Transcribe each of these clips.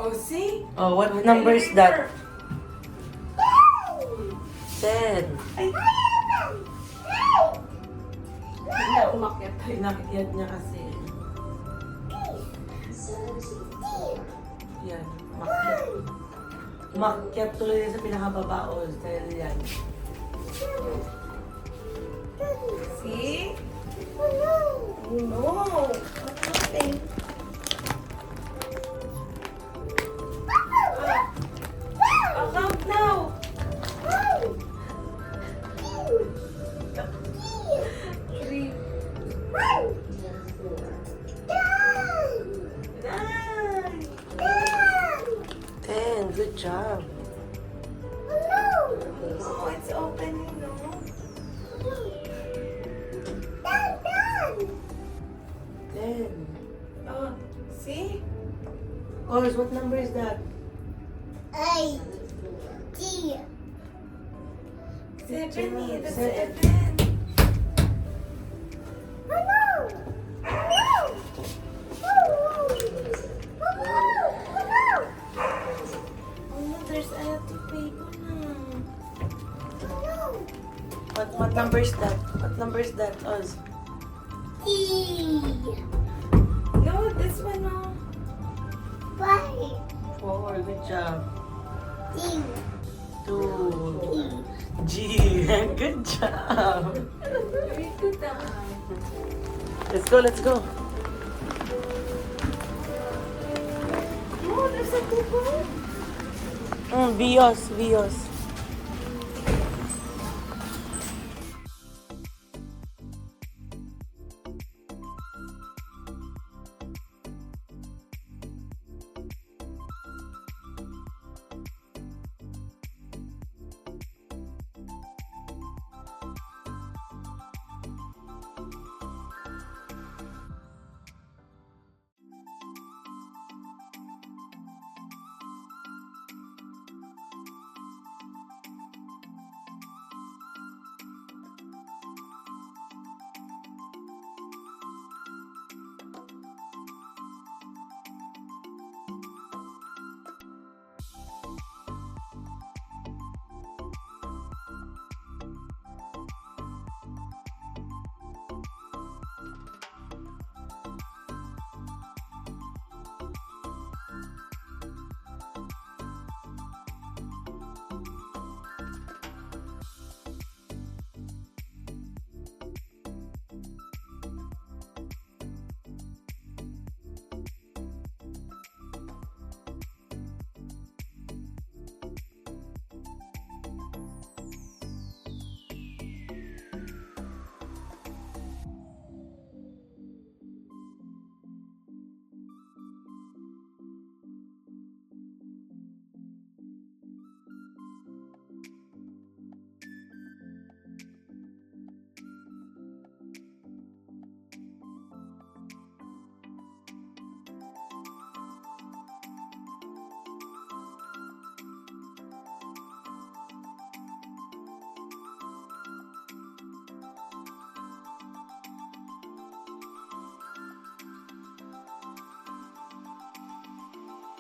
Oh, see? Oh, what number is that? 10. Ay! Hindi, umakyat tayo. Inakyat niya kasi. Yan, umakyat. Umakyat tuloy sa pinakababa o dahil yan. See? Oh no! What's happening? Count now! Three. Nine. 10, good job. Oh, it's opening, no? 10. Oh, see? Course, what number is that? Seven, that's Seven. 7. Oh no, there's a lot of paper now. What number is that? What number is that, Oz? No, this one, no. 4, good job. 2. G, good job. Very good, Let's go, let's go. Oh, there's a tubo. Vios, Vios.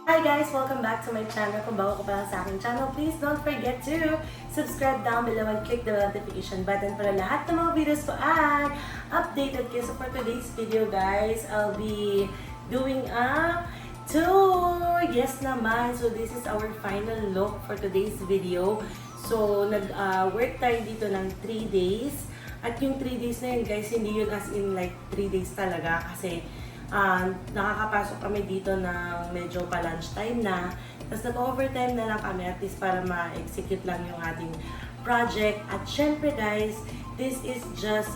Hi guys! Welcome back to my channel. Kung bago ka pa lang sa aking channel, please don't forget to subscribe down below and click the notification button para lahat ng mga videos ko ay updated kayo. So for today's video guys, I'll be doing a tour! Yes naman! So this is our final look for today's video. So nag-work tayo dito ng 3 days. At yung 3 days na yun guys, hindi yun as in like 3 days talaga kasi nakakapasok kami dito ng medyo pa-lunch time na. Tapos nag-overtime na lang kami at least para ma-execute lang yung ating project. At syempre guys, this is just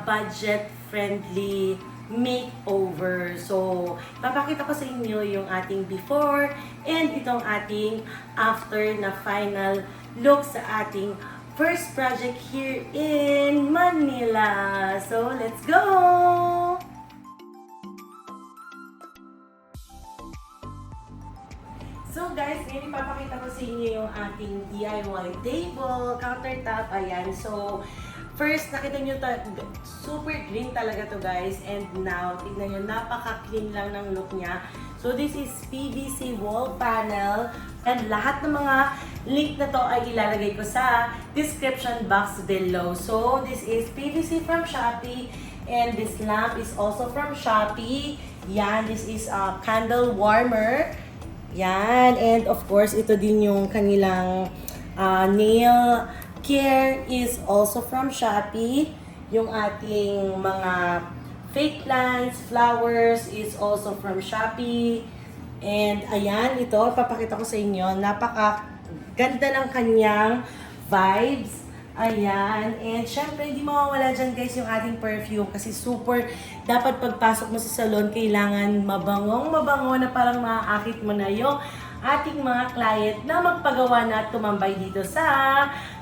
budget-friendly makeover. So, papakita ko sa inyo yung ating before and itong ating after na final look sa ating first project here in Manila. So, let's go! So guys, ngayon ipapakita ko sa inyo yung ating DIY table, countertop, ayan. So, first, nakita nyo, super green talaga to guys. And now, tignan nyo, napaka-clean lang ng look niya. So this is PVC wall panel. And lahat ng mga link na to ay ilalagay ko sa description box below. So this is PVC from Shopee. And this lamp is also from Shopee. Yan, this is a candle warmer. Yan, and of course, ito din yung kanilang nail care is also from Shopee. Yung ating mga fake plants, flowers is also from Shopee. And ayan, ito, papakita ko sa inyo. Napaka-ganda ng kanyang vibes. Ayan. And syempre, hindi mawawala dyan guys yung ating perfume kasi super, dapat pagpasok mo sa salon, kailangan mabango na parang maaakit mo na yung ating mga client na magpagawa na at tumambay dito sa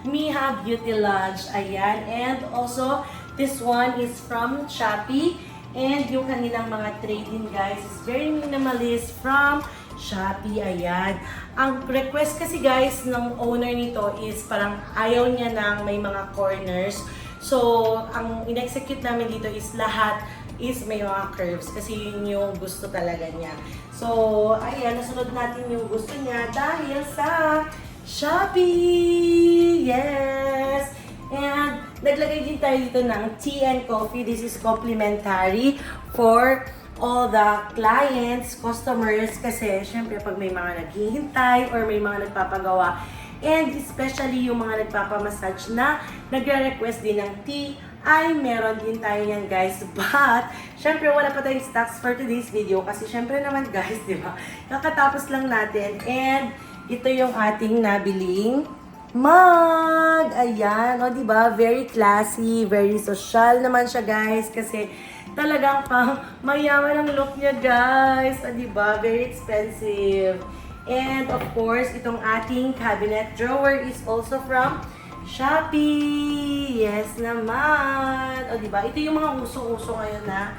Miha Beauty Lounge. Ayan. And also, this one is from Shopee. And yung kanilang mga trade-in guys is very minimalist from Shopee. Ayan. Ang request kasi guys ng owner nito is parang ayaw niya ng may mga corners. So, ang in-execute namin dito is lahat is may mga curves kasi yun yung gusto talaga niya. So, ayan, nasunod natin yung gusto niya dahil sa Shopee! Yes! And naglagay din tayo dito ng tea and coffee. This is complimentary for all the clients, customers, kasi syempre pag may mga naghihintay or may mga nagpapagawa, and especially yung mga nagpapamassage na nagre-request din ng tea, ay meron din tayo yan guys. But, syempre wala pa tayong stocks for today's video kasi syempre naman guys, di ba? Kakatapos lang natin and ito yung ating nabiling mug! Ayan, o diba? Very classy, very social naman siya guys kasi talagang pang mayaman ang look niya guys. O diba? Very expensive. And of course, itong ating cabinet drawer is also from Shopee. Yes naman. O diba? Ito yung mga uso-uso ngayon na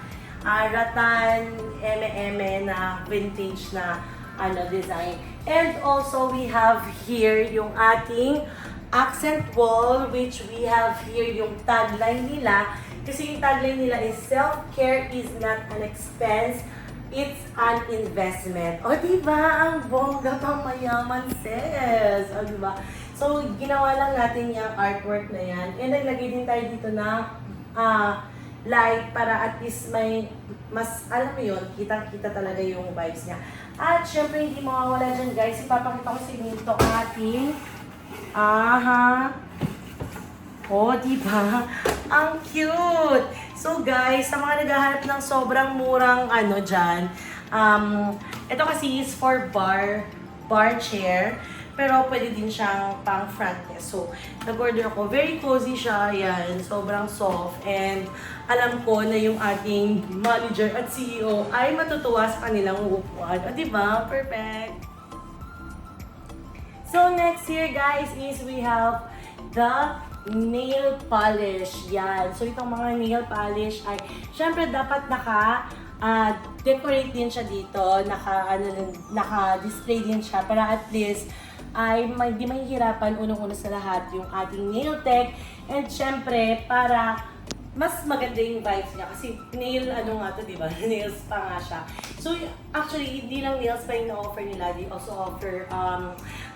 rattan, eme-eme na vintage na design. And also, we have here yung ating accent wall, which we have here yung tagline nila. Kasi yung tagline nila is, self-care is not an expense, it's an investment. O diba? Ang bongga pang mayaman, sis. O diba? So, ginawa lang natin yung artwork na yan. And naglagay din tayo dito na light para at least may mas, alam mo yun, kitang-kita talaga yung vibes niya. At syempre, hindi mawawala dyan guys. Ipapakita ko sa inyo ito ating oh, diba? Ang cute! So guys, sa mga naghahanap ng sobrang murang dyan, ito kasi is for bar chair. Pero pwede din siyang pang front desk. So, nag-order ako. Very cozy siya. Yan. Sobrang soft. And alam ko na yung ating manager at CEO ay matutuwa sa kanilang upuan. O, diba? Perfect. So, next here guys is we have the nail polish. Yan. So, itong mga nail polish ay, syempre dapat decorate din siya dito. Naka-display din siya para at least ay di mahihirapan unang-una sa lahat yung ating nail tech. And syempre, para mas maganda yung vibes niya. Kasi nail, diba? Nails pa nga siya. So, actually, hindi lang nails pa yung na-offer nila. They also offer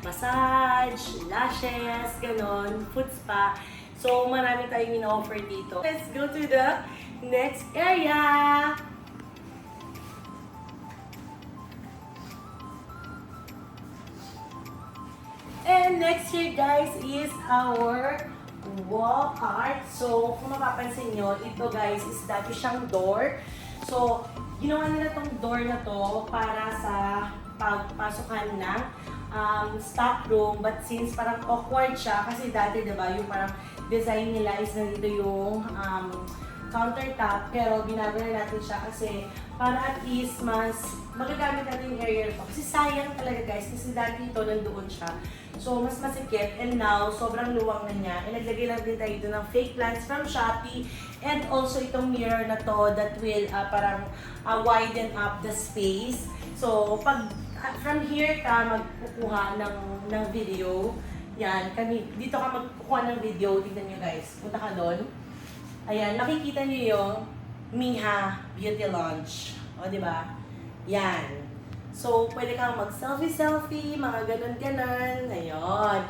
massage, lashes, ganon, foot spa. So, marami tayong ina-offer dito. Let's go to the next area! And next here guys is our wall art. So, kung mapapansin nyo, ito guys is dati siyang door. So, ginawa nila tong door na to para sa pagpasukan ng stock room. But since parang awkward siya, kasi dati diba yung parang design nila is nandito yung countertop. Pero ginagawa natin siya kasi para at least mas magagamit natin yung area ito. Kasi sayang talaga guys, kasi dati ito nandoon siya. So, mas masikip. And now, sobrang luwang na niya. And naglagay lang din tayo dito ng fake plants from Shopee. And also, itong mirror na to that will parang widen up the space. So, pag from here ka magkukuha ng video, yan, dito ka magkukuha ng video. Tignan nyo guys. Punta ka doon. Ayan, makikita nyo yung Miha Beauty Lounge. O, diba? Yan. So, pwede kang mag-selfie-selfie, mga ganun-ganun. Ayun.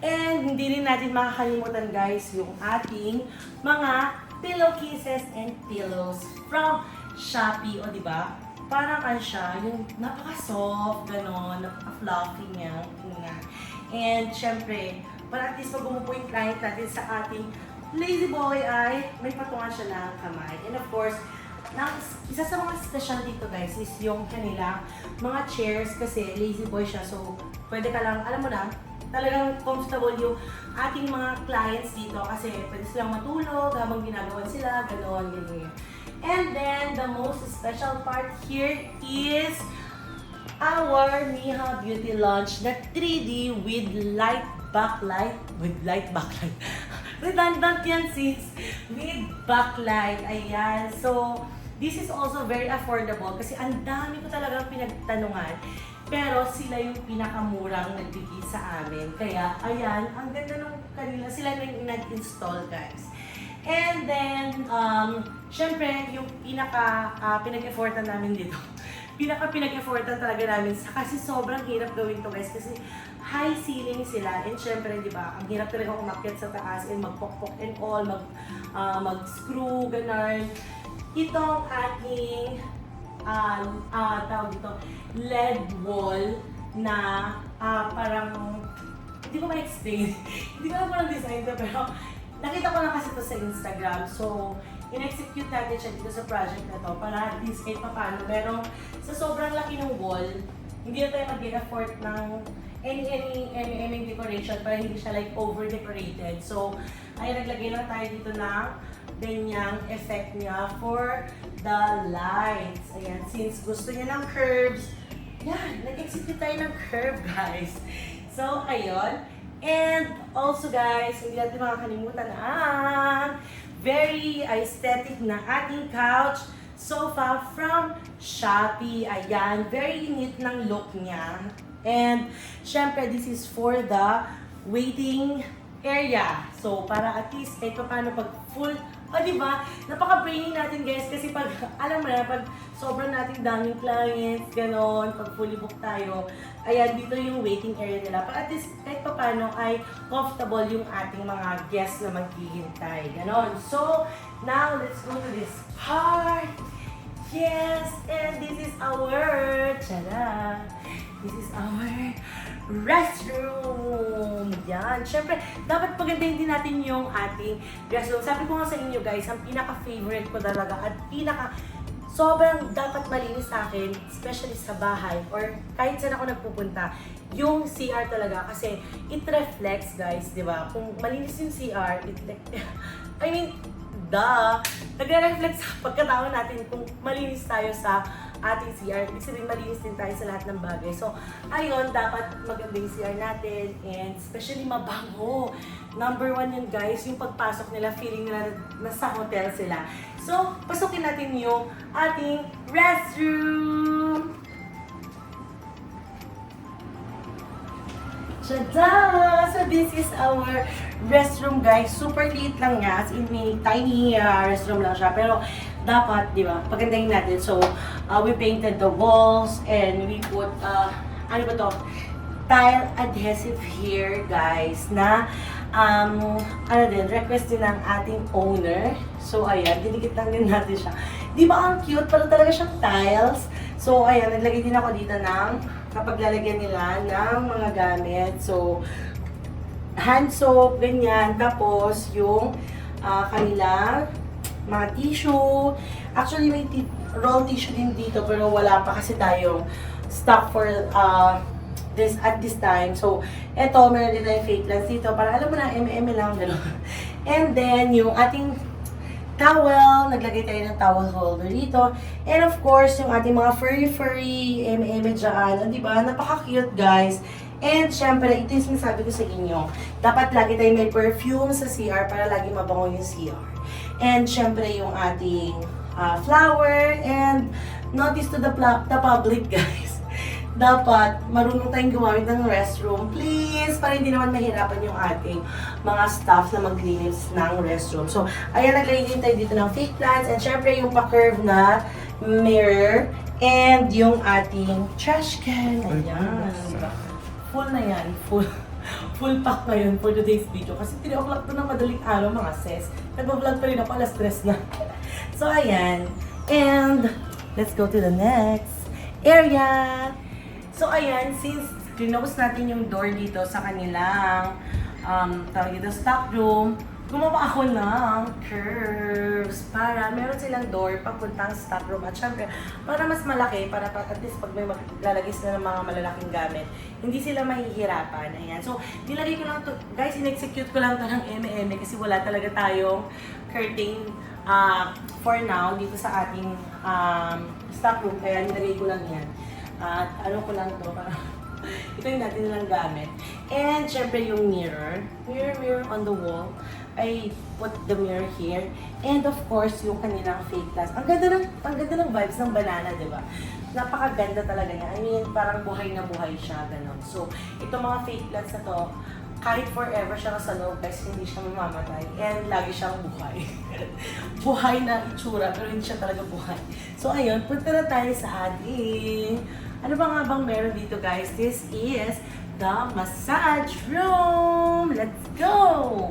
And hindi rin natin makakalimutan guys yung ating mga pillowcases and pillows from Shopee. O diba? Parang ano siya, yung napaka-soft, gano'n, napaka-fluffy niya. Tingnan. And syempre, para at least pag umupo yung client natin sa ating lazy boy ay may patungan siya ng kamay. And of course, isa sa mga special dito guys is yung kanila mga chairs kasi lazy boy siya. So, pwede ka lang, alam mo na, talagang comfortable yung ating mga clients dito kasi pwede silang matulog habang ginagawa sila, gano'n, ganyan. And then, the most special part here is our Miha Beauty Launch na 3D with light backlight. Redundant yan sis. With backlight. Ayan. So, this is also very affordable kasi ang dami ko talagang pinagtanungan. Pero sila yung pinakamurang nagbigay sa amin. Kaya, ayan, ang ganda nung kanila. Sila na yung nag-install, guys. And then, syempre, yung pinag-effortan namin dito. Pinag-effortan talaga namin kasi sobrang hirap gawin to, guys. Kasi high ceiling sila. And syempre, di ba, ang hirap talaga umakyat sa taas and magpokpok and all, mag-screw, ganun. Itong ating tawag dito, LED wall na parang, hindi ko ma-explain. Hindi ko alam parang design to, pero nakita ko lang kasi ito sa Instagram. So, in-execute natin siya dito sa project na to para at least kahit paano. Pero sa sobrang laki ng wall, hindi na tayo mag-effort ng any decoration para hindi siya like over-decorated. So, ay naglagay lang tayo dito ng ganyang effect niya for the lights. Ayan, since gusto niya ng curves, yan, nag-execute tayo ng curve, guys. So, ayun. And also, guys, hindi natin makakalimutan ang very aesthetic na ating couch sofa from Shopee. Ayan, very neat ng look niya. And, syempre, this is for the waiting area. So, para at least kahit paano pag full, diba? Napaka-brainy natin guys kasi pag, alam mo na, pag sobrang nating daming clients, ganon, pag fully book tayo, ayan, dito yung waiting area nila. Para at least kahit paano ay comfortable yung ating mga guests na maghihintay, ganon. So, now, let's go to this part. Yes, and this is our, tada! This is our restroom. Yan. Siyempre, dapat pagandahin din natin yung ating restroom. Sabi ko nga sa inyo guys, ang pinaka-favorite ko talaga at sobrang dapat malinis sa akin, especially sa bahay or kahit saan ako nagpupunta, yung CR talaga kasi it reflects guys, di ba? Kung malinis yung CR, nagre-reflect sa pagkatao natin kung malinis tayo sa ating CR. Ibig sabihin, malinis din tayo sa lahat ng bagay. So, ayun, dapat maganda yung CR natin and especially mabango. Number 1 yun guys, yung pagpasok nila, feeling nila nasa hotel sila. So, pasukin natin yung ating restroom! Tada! So, this is our restroom, guys. Super liit lang niya. As in, may tiny restroom lang siya. Pero, dapat, di ba, pagandahin natin. So, we painted the walls and we put, ano ba to? Tile adhesive here, guys, na, request din ng ating owner. So, ayan, dinikit lang din natin siya. Di ba ang cute? Pero talaga siyang tiles. So, ayan, naglagay din ako dito ng kapag lalagyan nila ng mga gamit. So, hand soap, ganyan. Tapos, yung kanilang mga tissue. Actually, may roll tissue din dito, pero wala pa kasi tayong stock for at this time. So, eto, meron din tayong fake plants dito para alam mo na, lang, gano'n. And then, yung ating towel, naglagay tayo ng towel holder dito. And of course, yung ating mga furry dyan. Diba? Napaka-cute, guys. And syempre, ito yung sinasabi ko sa inyo. Dapat lagi tayo may perfume sa CR para lagi mabango yung CR. And syempre, yung ating flower. And notice to the public, guys. Dapat marunong tayong gumamit ng restroom, please, para hindi naman mahirapan yung ating mga staff na maglinis ng restroom. So, ayan, naglagay din tayo dito ng fake plants and syempre yung pa-curve na mirror, and yung ating trash can. Ayan. Diba? Full na yan. Full pack ngayon for today's video. Kasi 3 o'clock to na madaling araw mga sis. Nag-vlog pa rin ako, alas 3 na. So, ayan. And, let's go to the next area. So, ayan, since close natin yung door dito sa kanilang tawag dito, stock room, gumawa ako ng curves para meron silang door papuntang stock room. At syempre, para mas malaki, para at least pag may maglalagay sila ng mga malalaking gamit, hindi sila mahihirapan. Ayan. So, nilagay ko lang to, guys, in-execute ko lang to ng eme kasi wala talaga tayong curtain for now dito sa ating stock room. Kaya nilagay ko lang yan. At ano ko lang to, para ito yung natin nilang gamit. And syempre yung mirror on the wall. I put the mirror here. And of course, yung kanilang fake glass. Ang ganda ng vibes ng banana, di ba? Napakaganda talaga niya. I mean, parang buhay na buhay siya, ganun. So, itong mga fake glass na to, kahit forever siya nasa loob, guys, hindi siya mamamatay. And lagi siyang buhay. Buhay na itsura, pero hindi siya talaga buhay. So, ayun, punta na tayo sa ating... Ano ba nga bang meron dito, guys? This is the massage room! Let's go!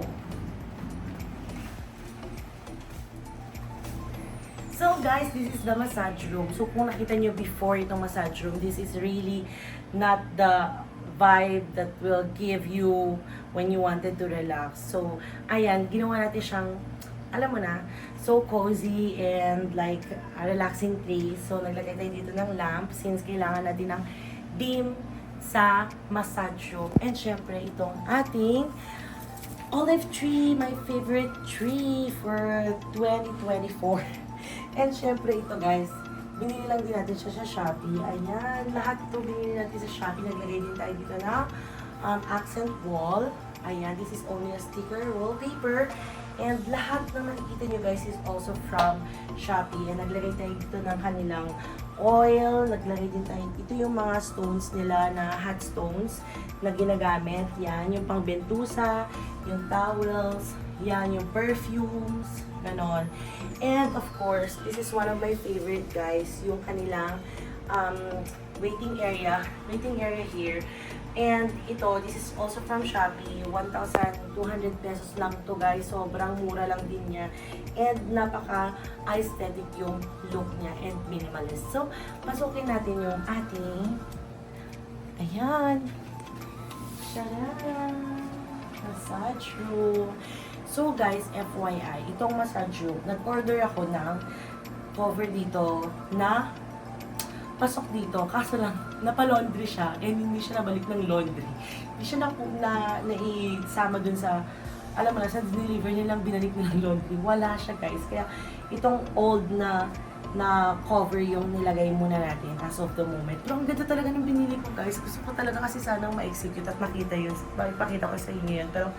So guys, this is the massage room. So kung nakita nyo before itong massage room, this is really not the vibe that will give you when you wanted to relax. So, ayan, ginawa natin siyang, alam mo na, so cozy and like a relaxing place. So, naglagay tayo dito ng lamp since kailangan natin ng beam sa massage room. And syempre, itong ating olive tree, my favorite tree for 2024. And syempre ito guys, binili lang din natin siya sa Shopee. Ayan, lahat ito binili natin sa Shopee. Naglagay din tayo dito na accent wall. Ayan, this is only a sticker wallpaper. And lahat na nakikita nyo guys is also from Shopee. And naglagay tayo dito ng kanilang oil. Naglagay din tayo, ito yung mga stones nila na hot stones na ginagamit. Yan, yung pang bentusa, yung towels, yan, yung perfumes, ganon. And of course, this is one of my favorite guys, yung kanilang waiting area here. And ito, this is also from Shopee. 1,200 pesos lang to guys. Sobrang mura lang din niya. And napaka-aesthetic yung look niya and minimalist. So, pasukin natin yung ating, ayan, sharan, massage room. So guys, FYI, itong massage room, nag-order ako ng cover dito na pasok dito, kaso lang, napalaundry siya and hindi siya nabalik ng laundry. Hindi siya naisama dun sa, alam mo na, sa deliver nilang binalik nilang laundry. Wala siya guys. Kaya itong old na cover yung nilagay muna natin as of the moment. Pero ang ganda talaga ng binili ko guys. Gusto ko talaga kasi sanang ma-execute at makita yun. Ipakita ko sa inyo yun. Pero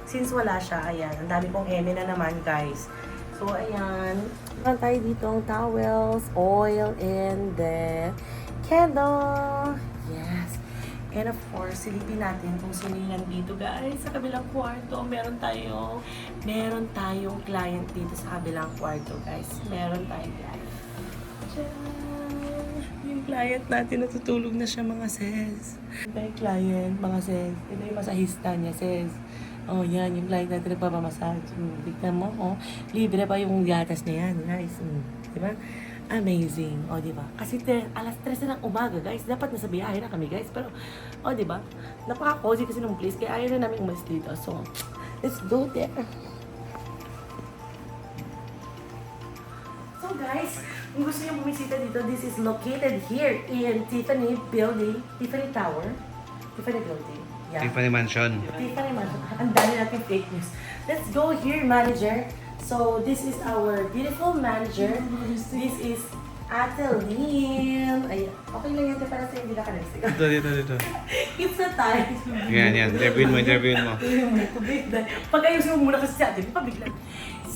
since wala siya, ayan, ang dami kong eme na naman guys. So, ayan. Meron tayo dito ang towels, oil, and the candle. Yes. And of course, silipin natin kung sino yung nandito guys. Sa kabilang kwarto, meron tayong client dito sa kabilang kwarto guys. Meron tayong client. Yung client natin, natutulog na siya mga sis. Ito yung client, mga sis. Ito yung masahista niya, sis. Oh, yan, yung client natin nagpapamassage. Tignan mo, oh. Libre pa yung gatas niya yan, guys. Diba? Amazing. Oh, diba? Kasi alas 3 na ng umaga, guys. Dapat nasa biyahe na kami, guys. Pero, oh, diba? Napaka-cozy kasi nung place. Kaya ayaw na namin umalis dito. So, let's go there. So, guys, kung gusto niyo bumisita dito, this is located here in Tiffany Building, Tiffany Tower, Tiffany Building. Yeah. Tiffany Mansion. Tiffany Mansion. Ang dami natin fake news. Let's go here, manager. So, this is our beautiful manager. This is Atelyn. Ay, okay lang yan para sa hindi na ka-next. Dito. It's a time. Yan. Interviewin mo. Pag-ayusin mo muna kasi sa atin, pabiglan.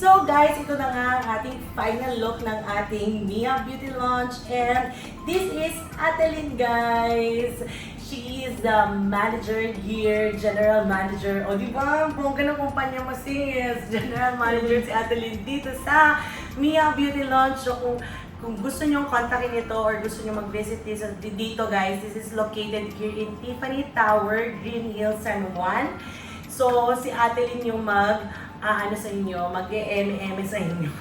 So guys, ito na nga ang ating final look ng ating Mia Beauty Launch. And this is Atelyn, guys. She is the manager here, general manager. O di ba, bongga ng kumpanya mo sis. General manager si Atelyn dito sa Mia Beauty Launch. So kung kung gusto nyo kontakin ito or gusto nyo mag-visit dito guys, this is located here in Tiffany Tower, Green Hills, San Juan. So, si Ate Lynn yung ano sa inyo, mag-e-eme sa inyo.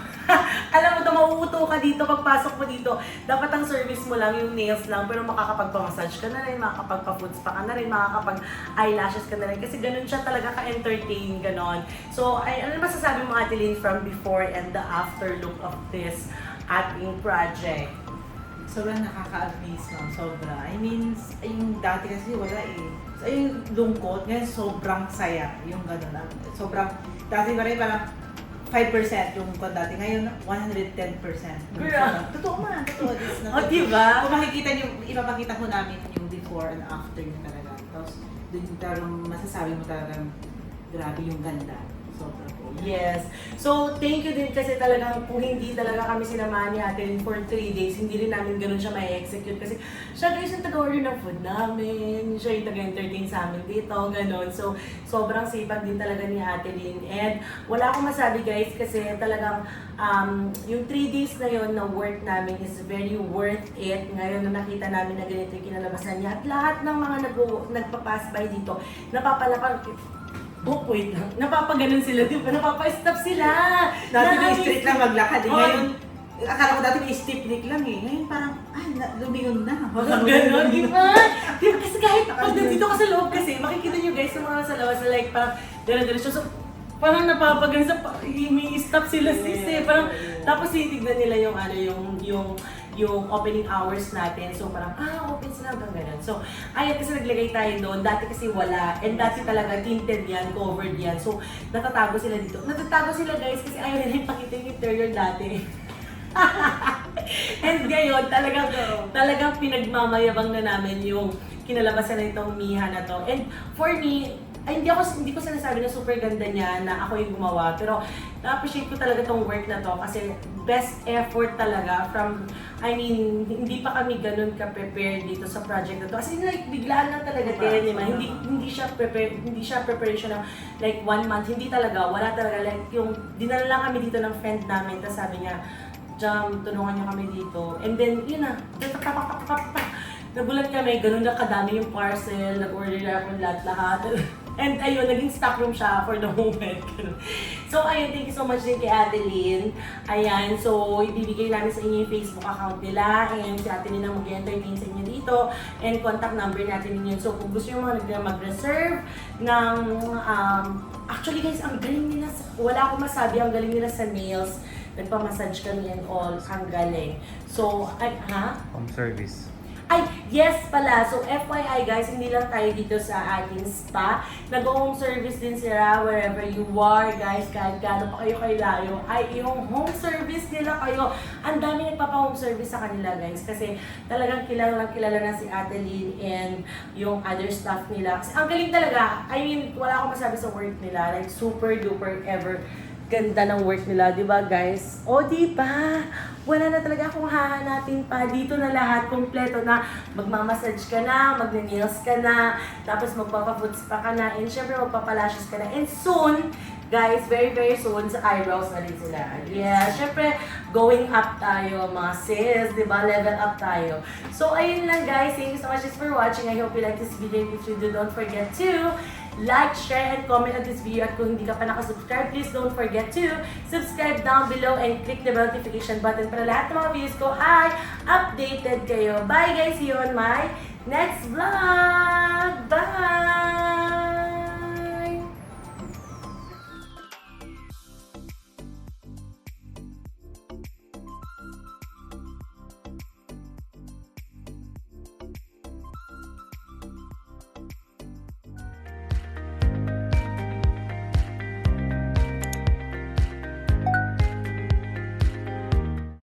Alam mo to, mauuto ka dito, pagpasok mo dito, dapat ang service mo lang yung nails lang, pero makakapagpa-massage ka na rin, makakapagpa-foods pa ka na rin, makakapag-eyelashes ka na rin, kasi ganun siya talaga ka-entertain, ganon. So, ano masasabi mo Ate Lynn from before and the after look of this ating project? Sobrang nakaka-amaze, ma'am. Sobra. I mean, yung dati kasi wala eh. So, yung lungkot, ngayon sobrang saya. Yung gano'n lang. Sobrang, dati pa rin parang 5% yung kung dati. Ngayon, 110%. Girl. Totoo man. Totoo. This is not O, diba? Kung makikita niyo, ipapakita ko namin yung before and after niyo talaga. Tapos, dun talagang masasabi mo talagang grabe yung ganda. Sobra po. Yes. So, thank you din kasi talagang kung hindi talaga kami sinamahan ni Ate Lynn for 3 days, hindi rin namin ganun siya ma-execute kasi siya guys yung taga-order ng food namin, siya yung taga-entertain sa amin dito, ganun. So, sobrang sipag din talaga ni Ate Lynn. And wala akong masabi guys kasi talagang yung 3 days na yon na work namin is very worth it. Ngayon na nakita namin na ganito yung kinalabasan niya at lahat ng mga nagpa-pass by dito, napapalapan. Oh, wait lang. Napapaganon sila, di ba? Napapa-stop sila. Dati may Nakaka- street lang maglakad eh. Oo. Ngayon, akala ko dati may steep lick lang eh. Ngayon parang, lumingon na. Parang ganon, di ba? Di ba? Kasi kahit pag nandito ka sa loob kasi, makikita nyo guys sa mga sa labas na like parang dire-diretso. So, parang napapaganon sa, may stop sila sis eh. Parang, tapos titignan nila yung ano, yung opening hours natin. So parang, open sila hanggang ganun. So, ayun kasi naglagay tayo doon. Dati kasi wala. And dati talaga tinted yan, covered yan. So, natatago sila dito. Natatago sila guys kasi ayaw nila ipakita yung interior dati. And ngayon, talagang pinagmamayabang na namin yung kinalabasan na itong Miha na to. And for me, hindi ko sinasabi na super ganda niya na ako yung gumawa, pero na-appreciate ko talaga tong work na to kasi best effort talaga from, hindi pa kami ganun ka-prepared dito sa project na to. Kasi like, biglaan lang talaga din, diba? Hindi siya preparation ng like 1 month, hindi talaga, wala talaga. Like yung, dinala lang kami dito ng friend namin, tapos sabi niya, Jam, tulungan niyo kami dito. And then, yun na, nagulat kami, ganun na kadami yung parcel, nag-order na ako lahat. And ayun, naging stockroom siya for the moment. So ayun, thank you so much din kay Ate Lynn. Ayan, so ibibigay namin sa inyo yung Facebook account nila. And si Ate Lynn ang mag-entertain sa inyo dito. And contact number natin yun. So kung gusto nyo mga mag-reserve ng... actually guys, ang galing nila, wala akong masabi, ang galing nila sa nails. Nagpa-massage kami and all, ang galing. So, Home service. Ay, yes pala. So, FYI guys, hindi lang tayo dito sa ating spa. Nag-home service din sila wherever you are, guys. Kahit gaano pa kayo layo, ay yung home service nila kayo. Ang dami nagpapa-home service sa kanila, guys. Kasi talagang kilala na si Ate Lynn and yung other staff nila. Kasi ang galing talaga. Wala akong masabi sa work nila. Like, super duper ever ganda ng work nila, di ba guys? O di ba? Wala na talaga akong hahanapin pa. Dito na lahat, kompleto na. Magmamassage ka na, magne-nails ka na, tapos magpapa-foods pa ka na, and syempre magpapalashes ka na. And soon, guys, very very soon, sa eyebrows na rin sila. Yeah, syempre, going up tayo mga sis, di ba? Level up tayo. So, ayun lang guys. Thank you so much for watching. I hope you like this video. If you do, don't forget to like, share, and comment on this video. At kung hindi ka pa nakasubscribe, please don't forget to subscribe down below and click the notification button para lahat ng mga videos ko ay updated kayo. Bye guys! See you on my next vlog!